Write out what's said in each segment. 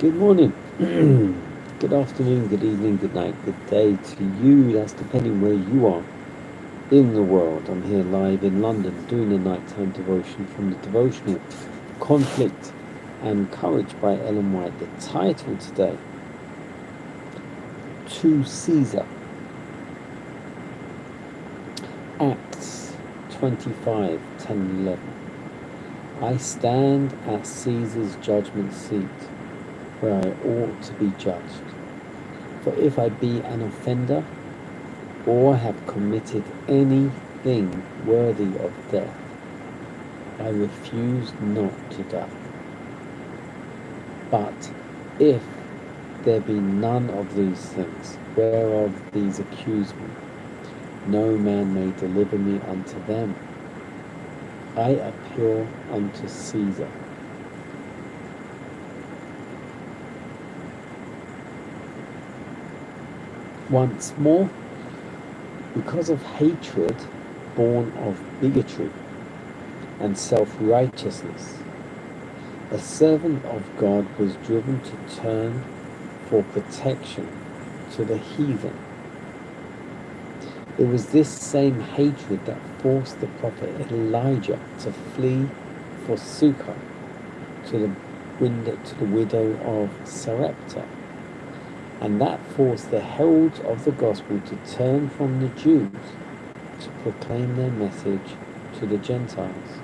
Good morning, good afternoon, good evening, good night, good day to you. That's depending where you are in the world. I'm here live in London doing a nighttime devotion from the devotional Conflict and Courage by Ellen White. The title today, To Caesar. Acts 25, 10 and 11. I stand at Caesar's judgment seat, where I ought to be judged. For if I be an offender, or have committed anything worthy of death, I refuse not to die. But if there be none of these things, whereof these accuse me, no man may deliver me unto them. I appeal unto Caesar. Once more, because of hatred born of bigotry and self-righteousness, a servant of God was driven to turn for protection to the heathen. It was this same hatred that forced the prophet Elijah to flee for succor to the widow of Sarepta. And that forced the heralds of the gospel to turn from the Jews to proclaim their message to the Gentiles.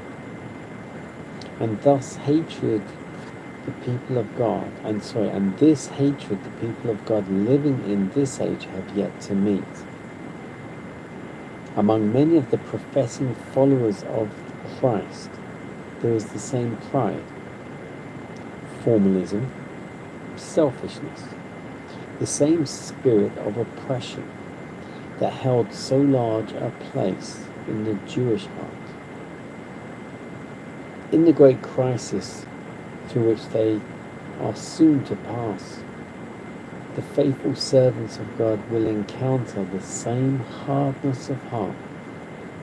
And thus hatred the people of God, and this hatred the people of God living in this age have yet to meet. Among many of the professing followers of Christ, there is the same pride, formalism, selfishness, the same spirit of oppression that held so large a place in the Jewish heart. In the great crisis through which they are soon to pass, the faithful servants of God will encounter the same hardness of heart,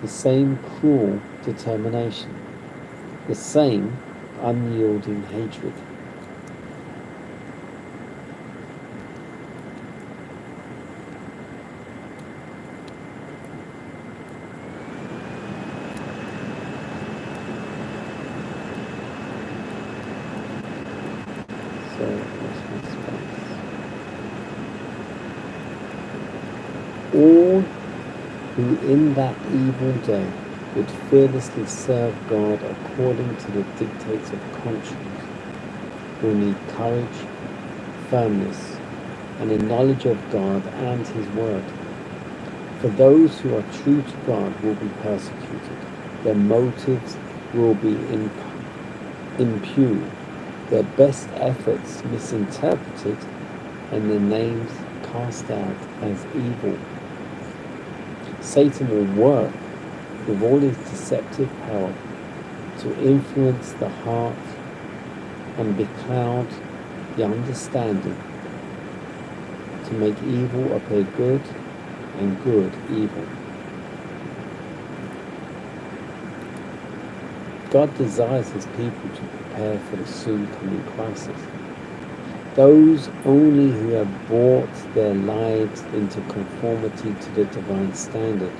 the same cruel determination, the same unyielding hatred. All who in that evil day would fearlessly serve God according to the dictates of conscience will need courage, firmness, and a knowledge of God and His Word. For those who are true to God will be persecuted. Their motives will be impugned, their best efforts misinterpreted, and their names cast out as evil. Satan will work with all his deceptive power to influence the heart and becloud the understanding, to make evil appear good and good evil. God desires His people to prepare for the soon coming crisis. Those only who have brought their lives into conformity to the divine standard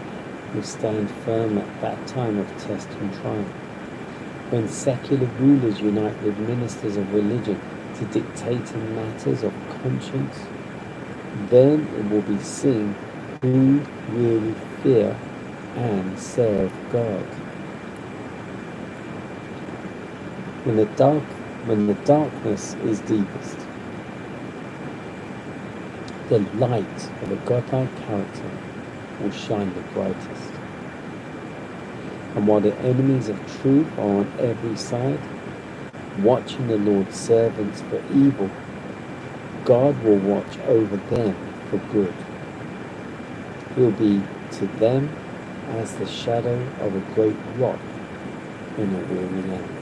will stand firm at that time of test and trial. When secular rulers unite with ministers of religion to dictate in matters of conscience, then it will be seen who really fear and serve God. When the darkness is deepest, the light of a godlike character will shine the brightest. And while the enemies of truth are on every side, watching the Lord's servants for evil, God will watch over them for good. He will be to them as the shadow of a great rock in a weary land.